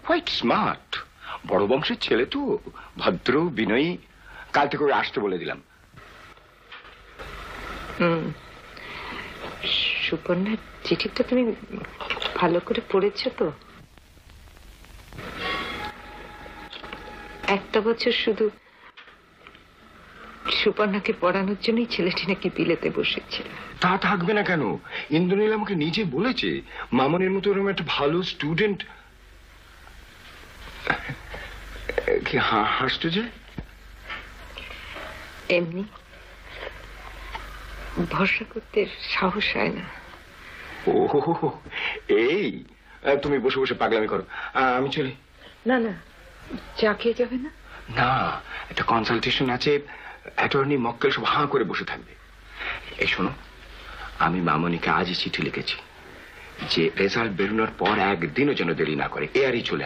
Quite smart, বড় বংশের ছেলে তো, ভদ্র বিনয়ী। কাল থেকে ওই আসতে বলে দিলাম। সুপর্ণার চিঠিটা তুমি ভালো করে পড়েছ তো? একটা বছর শুধু সুপর্ণাকে পড়ানোর জন্যই ছেলেটি নাকি বিলেতে বসেছে। তা থাকবে না কেন? ইন্দ্রনীল আমাকে নিজে বলেছে মামনের মতো এরকম একটা ভালো স্টুডেন্ট। কি হাসতে যে? এমনি ভরসা করতে সাহস হয় না। ও এই, তুমি বসে বসে পাগলামি করো, আমি চলি। না না, চা খেয়ে যাবে না? না, একটা কনসালটেশন আছে, অ্যাটর্নি মক্কেল সব হাঁ করে বসে থাকবে। এই শোনো, আমি মামনিকে আজই চিঠি লিখেছি যে রেজাল্ট বেরোনোর পর একদিনও যেন দেরি না করে, এ আরই চলে